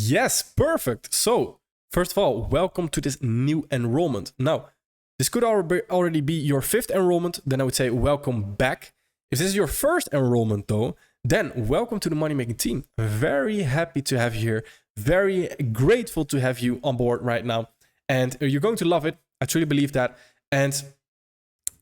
Yes, perfect. So, first of all, welcome to this new enrollment. Now, this could already be your 5th enrollment, then I would say welcome back. If this is your first enrollment though, then welcome to the money making team. Very happy to have you here. Very grateful to have you on board right now. And you're going to love it. I truly believe that. And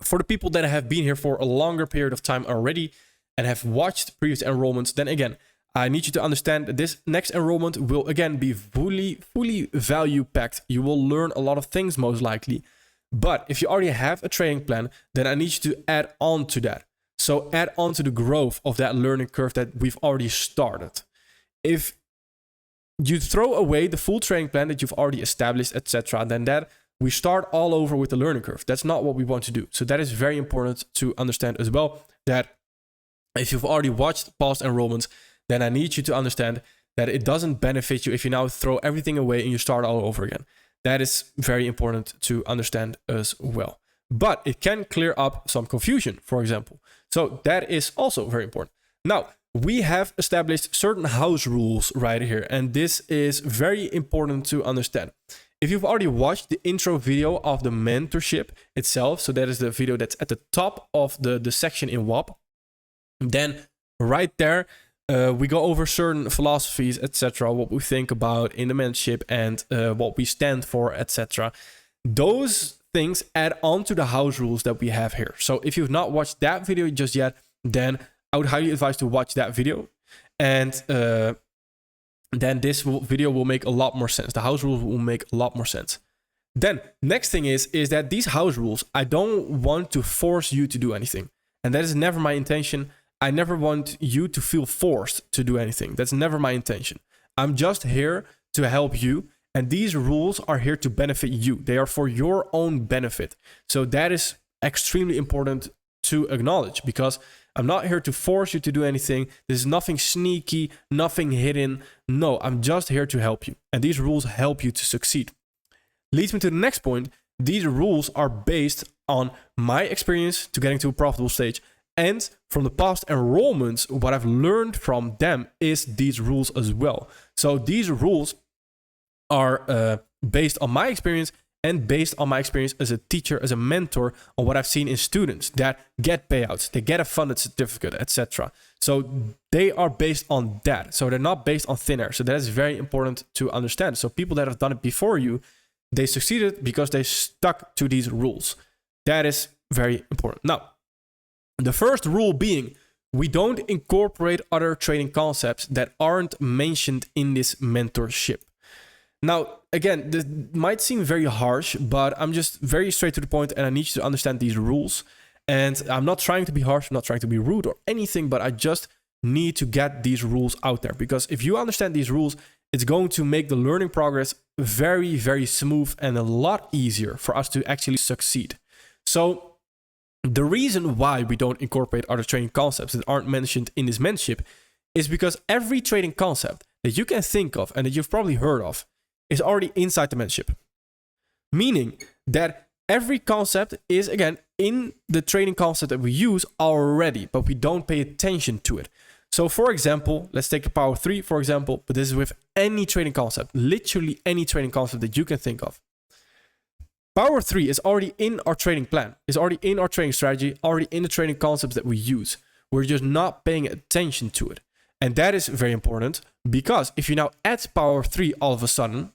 for the people that have been here for a longer period of time already and have watched previous enrollments, then again, I need you to understand that this next enrollment will again be fully value packed. You will learn a lot of things most likely. But if you already have a training plan, then I need you to add on to that. So add on to the growth of that learning curve that we've already started. If you throw away the full training plan that you've already established, etc., then that we start all over with the learning curve. That's not what we want to do. So that is very important to understand as well, that if you've already watched past enrollments, then I need you to understand that it doesn't benefit you if you now throw everything away and you start all over again. That is very important to understand as well. But it can clear up some confusion, for example. So that is also very important. Now, we have established certain house rules right here, and this is very important to understand. If you've already watched the intro video of the mentorship itself, so that is the video that's at the top of the section in WAP, then right there, we go over certain philosophies, etc., what we think about in the mentorship and what we stand for, etc. Those things add on to the house rules that we have here. So if you've not watched that video just yet, then I would highly advise to watch that video. And then this video will make a lot more sense. The house rules will make a lot more sense. Then next thing is that these house rules, I don't want to force you to do anything. And that is never my intention. I never want you to feel forced to do anything. That's never my intention. I'm just here to help you. And these rules are here to benefit you. They are for your own benefit. So that is extremely important to acknowledge, because I'm not here to force you to do anything. There's nothing sneaky, nothing hidden. No, I'm just here to help you. And these rules help you to succeed. Leads me to the next point. These rules are based on my experience to getting to a profitable stage. And from the past enrollments, what I've learned from them is these rules as well. So these rules are based on my experience and based on my experience as a teacher, as a mentor, on what I've seen in students that get payouts, they get a funded certificate, etc. So they are based on that. So they're not based on thin air. So that is very important to understand. So people that have done it before you, they succeeded because they stuck to these rules. That is very important. Now, the first rule being, we don't incorporate other trading concepts that aren't mentioned in this mentorship. Now, again, this might seem very harsh, but I'm just very straight to the point, and I need you to understand these rules. And I'm not trying to be harsh, I'm not trying to be rude or anything, but I just need to get these rules out there. Because if you understand these rules, it's going to make the learning progress very smooth and a lot easier for us to actually succeed. So the reason why we don't incorporate other trading concepts that aren't mentioned in this mentorship is because every trading concept that you can think of and that you've probably heard of is already inside the mentorship. Meaning that every concept is, again, in the trading concept that we use already, but we don't pay attention to it. So for example, let's take the Power 3, for example, but this is with any trading concept, literally any trading concept that you can think of. Power 3 is already in our trading plan, is already in our trading strategy, already in the trading concepts that we use. We're just not paying attention to it. And that is very important, because if you now add Power 3 all of a sudden,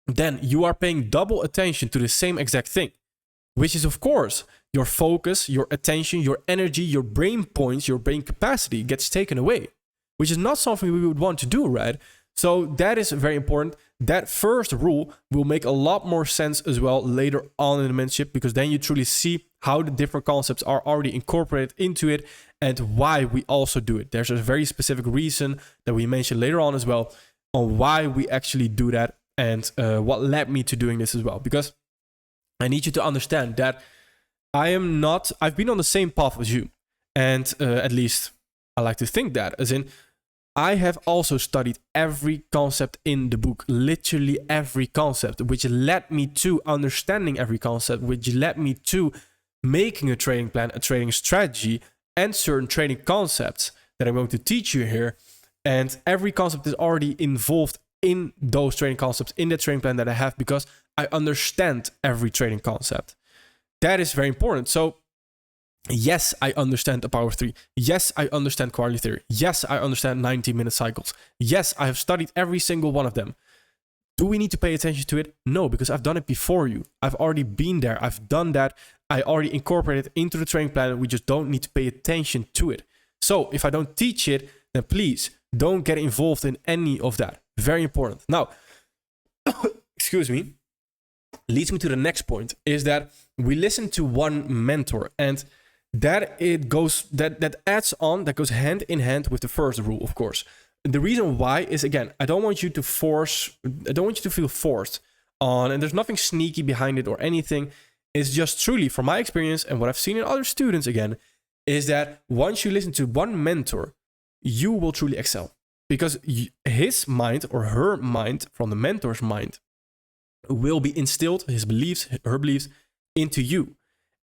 then you are paying double attention to the same exact thing, which is, of course, your focus, your attention, your energy, your brain points, your brain capacity gets taken away, which is not something we would want to do, right? So that is very important. That first rule will make a lot more sense as well later on in the mentorship, because then you truly see how the different concepts are already incorporated into it and why we also do it. There's a very specific reason that we mention later on as well on why we actually do that and what led me to doing this as well. Because I need you to understand that I've been on the same path as you. And at least I like to think that, as in, I have also studied every concept in the book, literally every concept, which led me to understanding every concept, which led me to making a trading plan, a trading strategy, and certain trading concepts that I'm going to teach you here. And every concept is already involved in those trading concepts, in the trading plan that I have, because I understand every trading concept. That is very important. So yes, I understand the power of 3. Yes, I understand quality theory. Yes, I understand 90-minute cycles. Yes, I have studied every single one of them. Do we need to pay attention to it? No, because I've done it before you. I've already been there. I've done that. I already incorporated it into the training plan. We just don't need to pay attention to it. So if I don't teach it, then please don't get involved in any of that. Very important. Now, excuse me, leads me to the next point, is that we listen to one mentor, and that goes hand in hand with the first rule, of course. The reason why is, again, I don't want you to feel forced on, and there's nothing sneaky behind it or anything. It's just truly, from my experience and what I've seen in other students, again, is that once you listen to one mentor, you will truly excel, because his mind or her mind, from the mentor's mind, will be instilled, his beliefs, her beliefs, into you.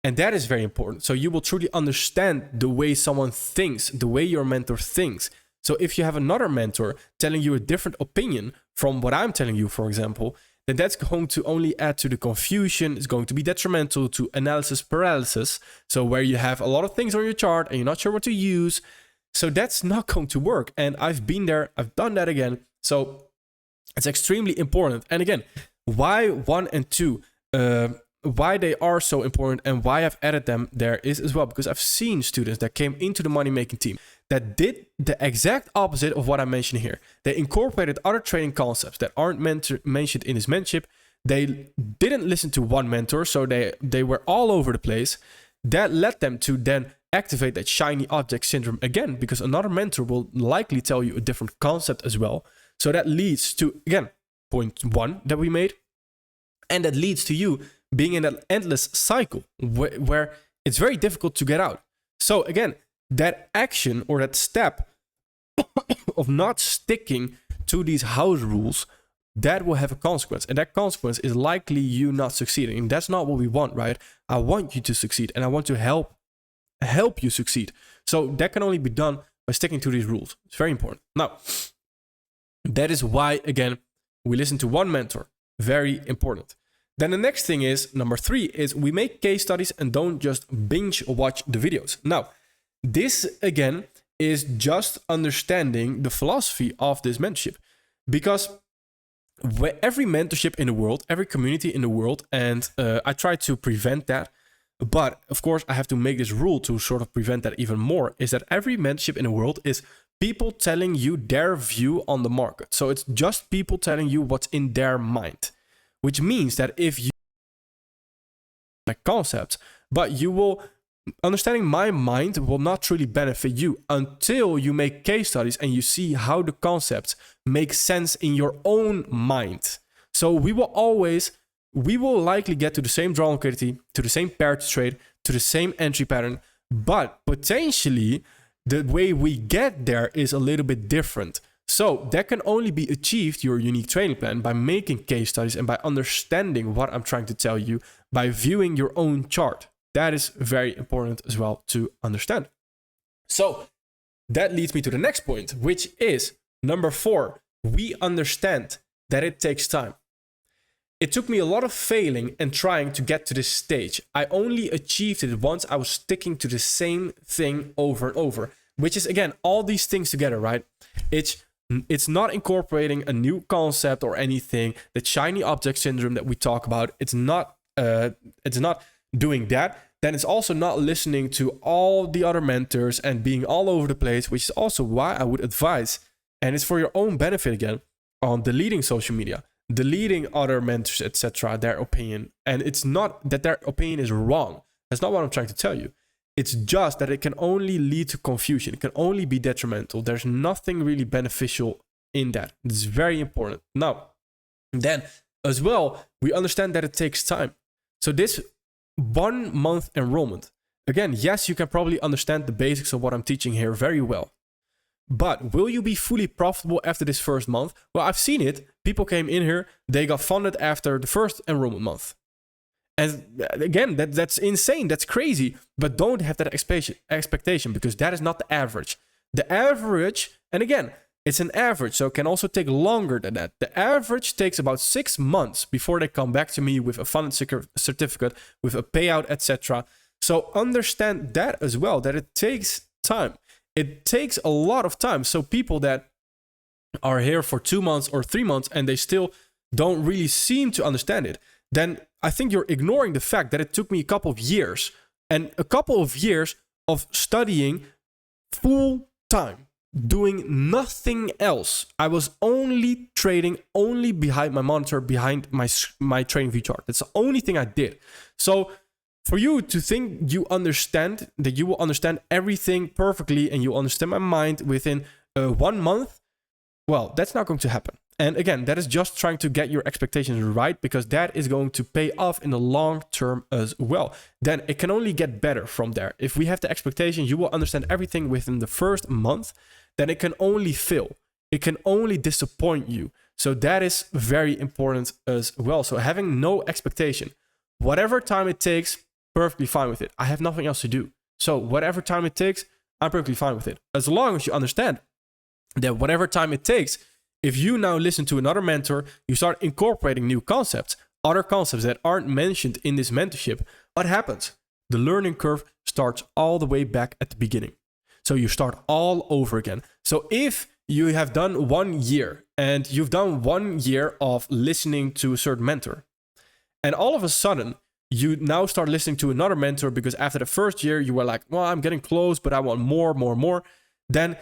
And that is very important. So you will truly understand the way someone thinks, the way your mentor thinks. So if you have another mentor telling you a different opinion from what I'm telling you, for example, then that's going to only add to the confusion. It's going to be detrimental to analysis paralysis. So where you have a lot of things on your chart and you're not sure what to use. So that's not going to work. And I've been there. I've done that again. So it's extremely important. And again, why 1 and 2, why they are so important and why I've added them there is as well because I've seen students that came into the money making team that did the exact opposite of what I mentioned here. They incorporated other trading concepts that aren't mentioned in this mentorship. They didn't listen to one mentor, so they were all over the place. That led them to then activate that shiny object syndrome again, because another mentor will likely tell you a different concept as well. So that leads to, again, point 1 that we made. And that leads to you being in an endless cycle where it's very difficult to get out. So again, that action or that step of not sticking to these house rules, that will have a consequence. And that consequence is likely you not succeeding. And that's not what we want, right? I want you to succeed and I want to help you succeed. So that can only be done by sticking to these rules. It's very important. Now, that is why, again, we listen to one mentor. Very important. Then the next thing is, number 3, is we make case studies and don't just binge watch the videos. Now, this, again, is just understanding the philosophy of this mentorship. Because every mentorship in the world, every community in the world, and I try to prevent that, but of course I have to make this rule to sort of prevent that even more, is that every mentorship in the world is people telling you their view on the market. So it's just people telling you what's in their mind, which means that if you like concepts, but you will, understanding my mind will not truly benefit you until you make case studies and you see how the concepts make sense in your own mind. So we will likely get to the same draw liquidity, to the same pair to trade, to the same entry pattern, but potentially the way we get there is a little bit different. So that can only be achieved, your unique trading plan, by making case studies and by understanding what I'm trying to tell you, by viewing your own chart. That is very important as well to understand. So that leads me to the next point, which is number 4. We understand that it takes time. It took me a lot of failing and trying to get to this stage. I only achieved it once I was sticking to the same thing over and over, which is, again, all these things together, right? It's not incorporating a new concept or anything. The shiny object syndrome that we talk about, it's not doing that. Then it's also not listening to all the other mentors and being all over the place, which is also why I would advise, and it's for your own benefit again, on deleting social media, deleting other mentors, etc., their opinion. And it's not that their opinion is wrong. That's not what I'm trying to tell you. It's just that it can only lead to confusion. It can only be detrimental. There's nothing really beneficial in that. It's very important. Now, then as well, we understand that it takes time. So this 1 month enrollment, again, yes, you can probably understand the basics of what I'm teaching here very well. But will you be fully profitable after this first month? Well, I've seen it. People came in here, they got funded after the first enrollment month. And again, that's insane. That's crazy. But don't have that expectation, because that is not the average. The average, and again, It's an average, so it can also take longer than that. The average takes about 6 months before they come back to me with a funded certificate, with a payout, etc. So understand that as well, that it takes time. It takes a lot of time. So people that are here for 2 months or 3 months and they still don't really seem to understand it, then I think you're ignoring the fact that it took me a couple of years, and a couple of years of studying full time, doing nothing else. I was only trading, only behind my monitor, behind my trading view chart. That's the only thing I did. So for you to think you understand, that you will understand everything perfectly and you understand my mind within 1 month, well, that's not going to happen. And again, that is just trying to get your expectations right, because that is going to pay off in the long term as well. Then it can only get better from there. If we have the expectation you will understand everything within the first month, then it can only fail. It can only disappoint you. So that is very important as well. So having no expectation, whatever time it takes, perfectly fine with it. I have nothing else to do. So whatever time it takes, I'm perfectly fine with it. As long as you understand that whatever time it takes, if you now listen to another mentor, you start incorporating new concepts, other concepts that aren't mentioned in this mentorship, what happens? The learning curve starts all the way back at the beginning. So you start all over again. So if you have done 1 year and you've done 1 year of listening to a certain mentor, and all of a sudden you now start listening to another mentor because after the first year you were like, well, I'm getting close, but I want more, then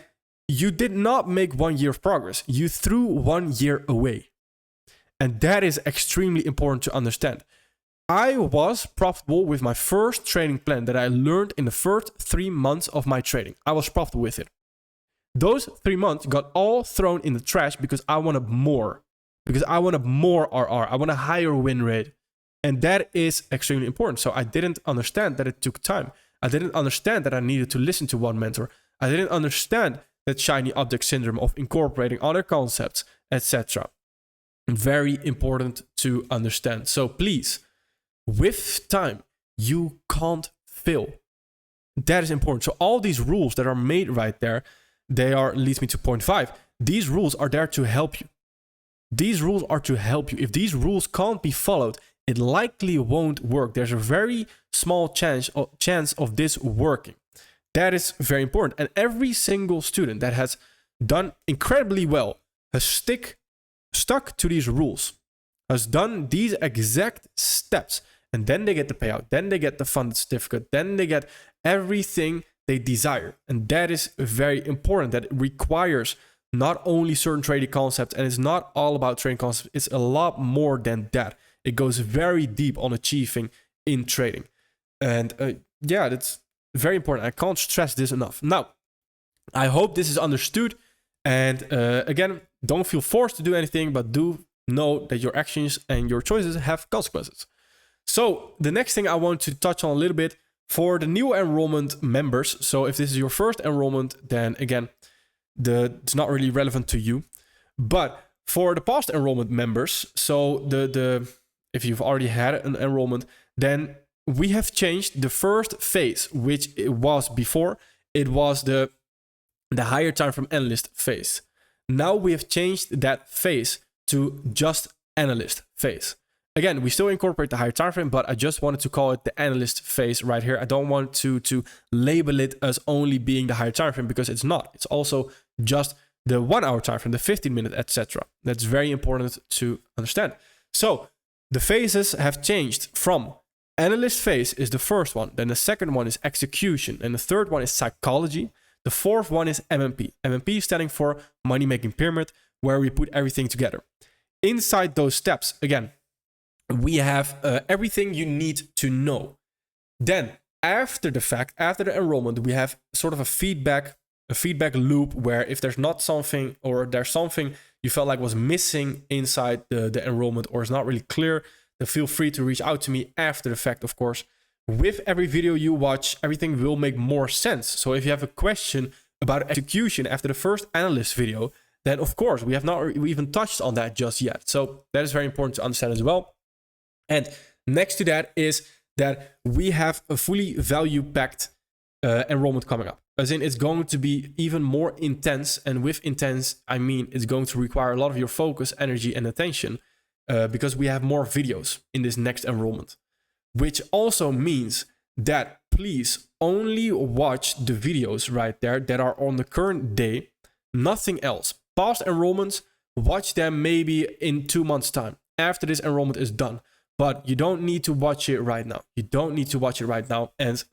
you did not make 1 year of progress. You threw 1 year away. And that is extremely important to understand. I was profitable with my first trading plan that I learned in the first 3 months of my trading. I was profitable with it. Those 3 months got all thrown in the trash because I wanted more. Because I wanted more RR. I want a higher win rate. And that is extremely important. So I didn't understand that it took time. I didn't understand that I needed to listen to one mentor. I didn't understand that shiny object syndrome of incorporating other concepts, etc. Very important to understand. So please, with time, you can't fail. That is important. So all these rules that are made right there, leads me to point 5. These rules are there to help you. These rules are to help you. If these rules can't be followed, it likely won't work. There's a very small chance of this working. That is very important. And every single student that has done incredibly well has stuck to these rules, has done these exact steps, and then they get the payout, then they get the funded certificate, then they get everything they desire. And that is very important. That it requires not only certain trading concepts, and it's not all about trading concepts, it's a lot more than that. It goes very deep on achieving in trading. And yeah, that's very important. I can't stress this enough. Now, I hope this is understood. And again, don't feel forced to do anything, but do know that your actions and your choices have consequences. So the next thing I want to touch on a little bit for the new enrollment members. So if this is your first enrollment, then again, it's not really relevant to you. But for the past enrollment members, so if you've already had an enrollment, then we have changed the first phase, which it was before. It was the higher time frame analyst phase. Now we have changed that phase to just analyst phase. Again, we still incorporate the higher time frame, but I just wanted to call it the analyst phase right here. I don't want to label it as only being the higher time frame, because it's not. It's also just the 1 hour time frame, the 15-minute, etc. That's very important to understand. So the phases have changed from analyst phase is the first one. Then the second one is execution. And the third one is psychology. The fourth one is MMP. MMP standing for money making pyramid, where we put everything together. Inside those steps, again, we have everything you need to know. Then after the fact, after the enrollment, we have sort of a feedback loop where if there's not something, or there's something you felt like was missing inside the enrollment, or is not really clear, then feel free to reach out to me after the fact, of course. With every video you watch, everything will make more sense. So if you have a question about execution after the first analyst video, then of course, we have not even touched on that just yet. So that is very important to understand as well. And next to that is that we have a fully value-packed enrollment coming up. as in it's going to be even more intense. And with intense, I mean it's going to require a lot of your focus, energy, and attention because we have more videos in this next enrollment, which also means that please only watch the videos right there that are on the current day, nothing else. Past enrollments, watch them maybe in 2 months' time after this enrollment is done. But you don't need to watch it right now. You don't need to watch it right now. And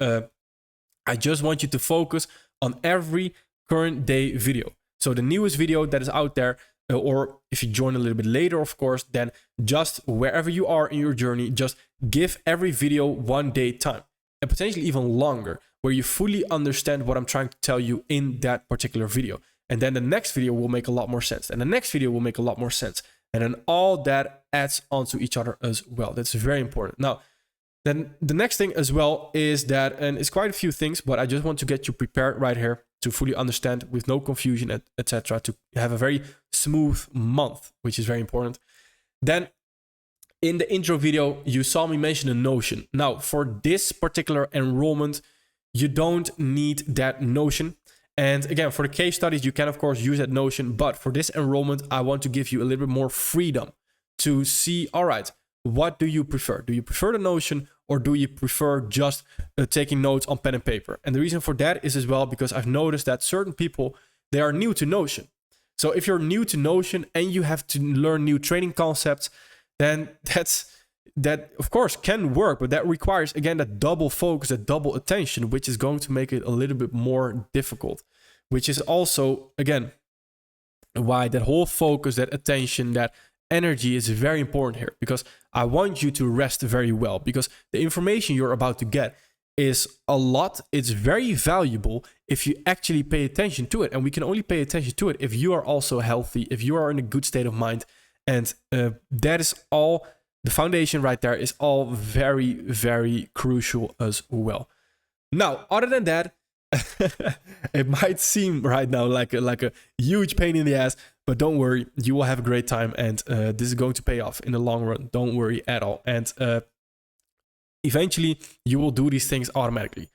I just want you to focus on every current day video. So the newest video that is out there, or if you join a little bit later, of course, then just wherever you are in your journey, just give every video 1 day time and potentially even longer, where you fully understand what I'm trying to tell you in that particular video. And then the next video will make a lot more sense. And the next video will make a lot more sense. And then all that adds onto each other as well. That's very important. Now, then the next thing as well is that, and it's quite a few things, but I just want to get you prepared right here to fully understand with no confusion, etc., to have a very smooth month, which is very important. Then in the intro video, you saw me mention a Notion. Now, for this particular enrollment, you don't need that Notion. And again, for the case studies, you can, of course, use that Notion. But for this enrollment, I want to give you a little bit more freedom to see, all right, what do you prefer? Do you prefer the Notion, or do you prefer just taking notes on pen and paper? And the reason for that is as well because I've noticed that certain people, they are new to Notion. So if you're new to Notion and you have to learn new training concepts, then that of course can work, but that requires, again, that double focus, that double attention, which is going to make it a little bit more difficult, which is also, again, why that whole focus, that attention, that energy is very important here, because I want you to rest very well, because the information you're about to get is a lot. It's very valuable if you actually pay attention to it. And we can only pay attention to it if you are also healthy, if you are in a good state of mind. And that is all, the foundation right there is all very, very crucial as well. Now, other than that, it might seem right now like a huge pain in the ass, but don't worry, you will have a great time, and this is going to pay off in the long run. Don't worry at all. And eventually, you will do these things automatically,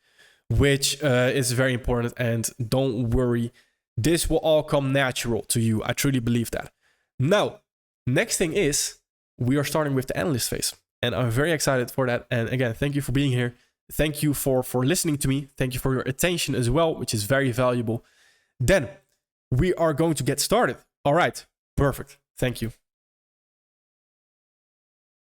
which is very important. And don't worry, this will all come natural to you. I truly believe that. Now, next thing is, we are starting with the analyst phase, and I'm very excited for that. And again, thank you for being here. Thank you for listening to me. Thank you for your attention as well, which is very valuable. Then we are going to get started. All right, perfect. Thank you.